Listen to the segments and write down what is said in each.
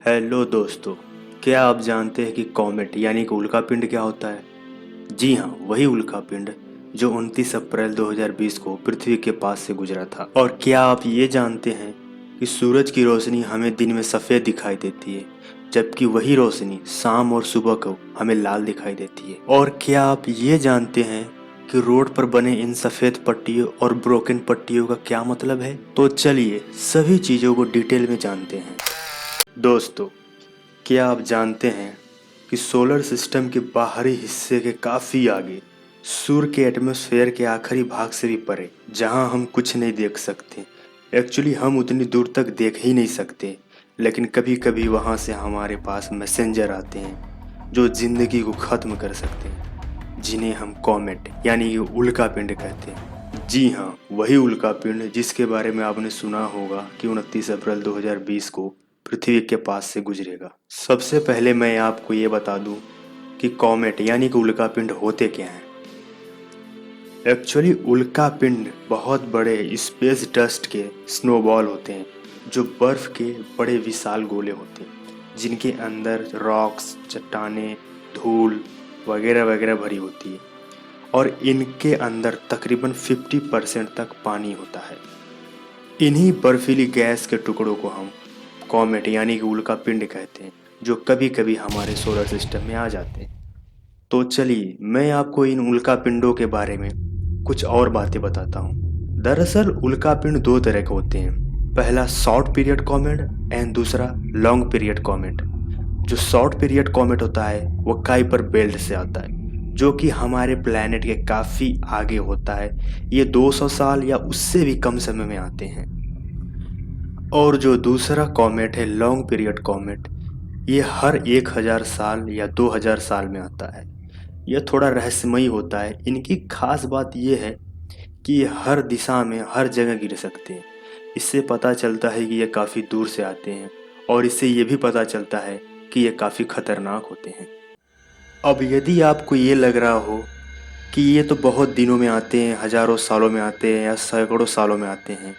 Hello दोस्तों। क्या आप जानते हैं कि कॉमेट यानी कि उल्कापिंड क्या होता है? जी हाँ, वही उल्कापिंड जो 29 अप्रैल 2020 को पृथ्वी के पास से गुजरा था। और क्या आप ये जानते हैं कि सूरज की रोशनी हमें दिन में सफ़ेद दिखाई देती है, जबकि वही रोशनी शाम और सुबह को हमें लाल दिखाई देती है। और क्या आप ये जानते हैं कि रोड पर बने इन सफ़ेद पट्टियों और ब्रोकन पट्टियों का क्या मतलब है? तो चलिए सभी चीज़ों को डिटेल में जानते हैं। दोस्तों, क्या आप जानते हैं कि सोलर सिस्टम के बाहरी हिस्से के काफ़ी आगे, सूर्य के एटमॉस्फेयर के आखिरी भाग से भी परे, जहां हम कुछ नहीं देख सकते, एक्चुअली हम उतनी दूर तक देख ही नहीं सकते, लेकिन कभी कभी वहां से हमारे पास मैसेंजर आते हैं जो ज़िंदगी को ख़त्म कर सकते हैं, जिन्हें हम कॉमेट यानी कि उल्कापिंड कहते हैं। जी हाँ, वही उल्कापिंड जिसके बारे में आपने सुना होगा कि 29 अप्रैल 2020 को पृथ्वी के पास से गुजरेगा। सबसे पहले मैं आपको ये बता दूं कि कॉमेट यानी कि उल्कापिंड होते क्या हैं। एक्चुअली उल्कापिंड बहुत बड़े स्पेस डस्ट के स्नोबॉल होते हैं जो बर्फ के बड़े विशाल गोले होते हैं, जिनके अंदर रॉक्स, चट्टानें, धूल वगैरह वगैरह भरी होती है। और इनके अंदर तकरीबन 50% तक पानी होता है। इन्हीं बर्फीली गैस के टुकड़ों को हम कॉमेट यानी कि उल्कापिंड कहते हैं, जो कभी कभी हमारे सोलर सिस्टम में आ जाते हैं। तो चलिए मैं आपको इन उल्कापिंडों के बारे में कुछ और बातें बताता हूँ। दरअसल उल्कापिंड दो तरह के होते हैं। पहला शॉर्ट पीरियड कॉमेट एंड दूसरा लॉन्ग पीरियड कॉमेट। जो शॉर्ट पीरियड कॉमेट होता है वो काइपर बेल्ट से आता है, जो कि हमारे प्लैनेट के काफ़ी आगे होता है। ये 200 साल या उससे भी कम समय में आते हैं। और जो दूसरा कॉमेट है लॉन्ग पीरियड कॉमेट, ये हर 1000 साल या 2000 साल में आता है। यह थोड़ा रहस्यमयी होता है। इनकी खास बात यह है कि ये हर दिशा में हर जगह गिर सकते हैं। इससे पता चलता है कि ये काफ़ी दूर से आते हैं, और इससे ये भी पता चलता है कि ये काफ़ी खतरनाक होते हैं। अब यदि आपको ये लग रहा हो कि ये तो बहुत दिनों में आते हैं, हजारों सालों में आते हैं या सैकड़ों सालों में आते हैं,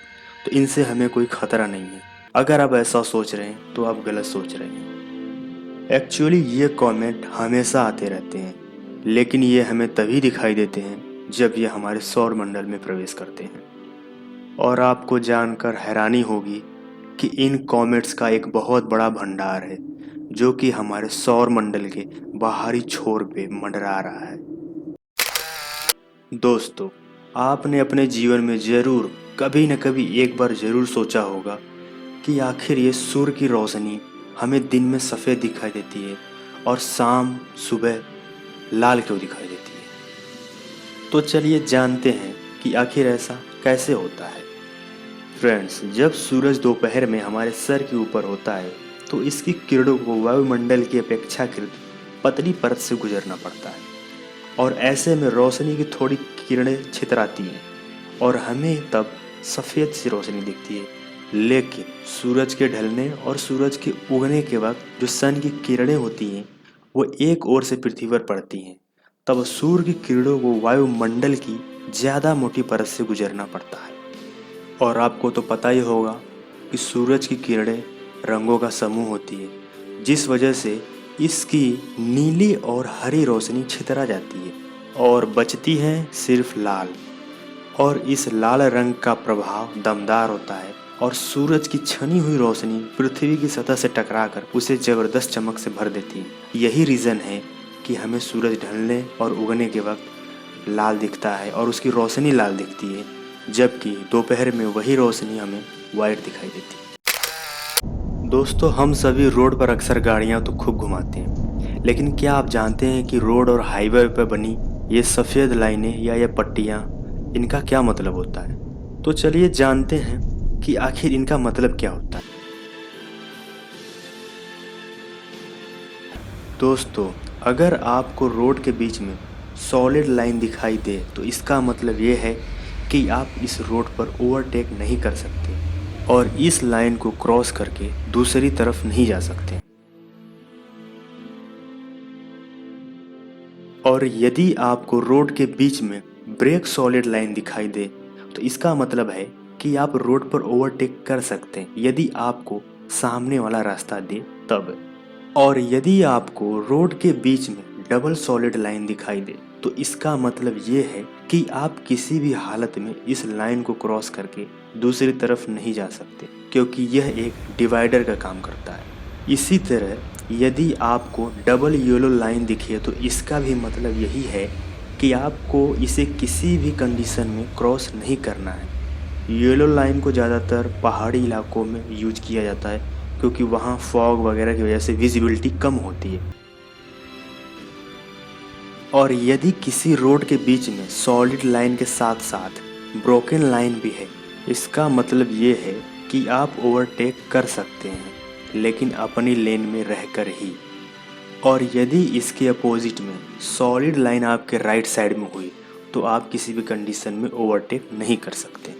तो इनसे हमें कोई खतरा नहीं है। अगर आप ऐसा सोच रहे हैं तो आप गलत सोच रहे हैं। एक्चुअली ये कॉमेट हमेशा आते रहते हैं, लेकिन ये हमें तभी दिखाई देते हैं जब ये हमारे सौर मंडल में प्रवेश करते हैं। और आपको जानकर हैरानी होगी कि इन कॉमेट्स का एक बहुत बड़ा भंडार है, जो कि हमारे सौर मंडल के बाहरी छोर पे मंडरा रहा है। दोस्तों, आपने अपने जीवन में ज़रूर कभी न कभी एक बार ज़रूर सोचा होगा कि आखिर ये सूर्य की रोशनी हमें दिन में सफ़ेद दिखाई देती है और शाम सुबह लाल क्यों दिखाई देती है। तो चलिए जानते हैं कि आखिर ऐसा कैसे होता है। फ्रेंड्स, जब सूरज दोपहर में हमारे सर के ऊपर होता है तो इसकी किरणों को वायुमंडल की अपेक्षाकृत पतली परत से गुजरना पड़ता है, और ऐसे में रोशनी की थोड़ी किरणें छितराती हैं और हमें तब सफ़ेद सी रोशनी दिखती है। लेकिन सूरज के ढलने और सूरज के उगने के वक्त जो सन की किरणें होती हैं वो एक ओर से पृथ्वी पर पड़ती हैं, तब सूर्य की किरणों को वायुमंडल की ज़्यादा मोटी परत से गुजरना पड़ता है। और आपको तो पता ही होगा कि सूरज की किरणें रंगों का समूह होती है, जिस वजह से इसकी नीली और हरी रोशनी छितरा जाती है और बचती है सिर्फ लाल। और इस लाल रंग का प्रभाव दमदार होता है और सूरज की छनी हुई रोशनी पृथ्वी की सतह से टकराकर उसे जबरदस्त चमक से भर देती है। यही रीज़न है कि हमें सूरज ढलने और उगने के वक्त लाल दिखता है और उसकी रोशनी लाल दिखती है, जबकि दोपहर में वही रोशनी हमें वाइट दिखाई देती है। दोस्तों, हम सभी रोड पर अक्सर गाड़ियां तो खूब घुमाते हैं, लेकिन क्या आप जानते हैं कि रोड और हाईवे पर बनी ये सफ़ेद लाइनें या ये पट्टियां, इनका क्या मतलब होता है? तो चलिए जानते हैं कि आखिर इनका मतलब क्या होता है। दोस्तों, अगर आपको रोड के बीच में सॉलिड लाइन दिखाई दे तो इसका मतलब ये है कि आप इस रोड पर ओवरटेक नहीं कर सकते और इस लाइन को क्रॉस करके दूसरी तरफ नहीं जा सकते। और यदि आपको रोड के बीच में ब्रेक सॉलिड लाइन दिखाई दे तो इसका मतलब है कि आप रोड पर ओवरटेक कर सकते हैं, यदि आपको सामने वाला रास्ता दे तब। और यदि आपको रोड के बीच में डबल सॉलिड लाइन दिखाई दे तो इसका मतलब ये है कि आप किसी भी हालत में इस लाइन को क्रॉस करके दूसरी तरफ नहीं जा सकते, क्योंकि यह एक डिवाइडर का काम करता है। इसी तरह यदि आपको डबल येलो लाइन दिखे तो इसका भी मतलब यही है कि आपको इसे किसी भी कंडीशन में क्रॉस नहीं करना है। येलो लाइन को ज़्यादातर पहाड़ी इलाकों में यूज किया जाता है, क्योंकि वहाँ फॉग वगैरह की वजह से विजिबिलिटी कम होती है। और यदि किसी रोड के बीच में सॉलिड लाइन के साथ साथ ब्रोकन लाइन भी है, इसका मतलब ये है कि आप ओवरटेक कर सकते हैं, लेकिन अपनी लेन में रहकर ही। और यदि इसके अपोजिट में सॉलिड लाइन आपके राइट साइड में हुई तो आप किसी भी कंडीशन में ओवरटेक नहीं कर सकते।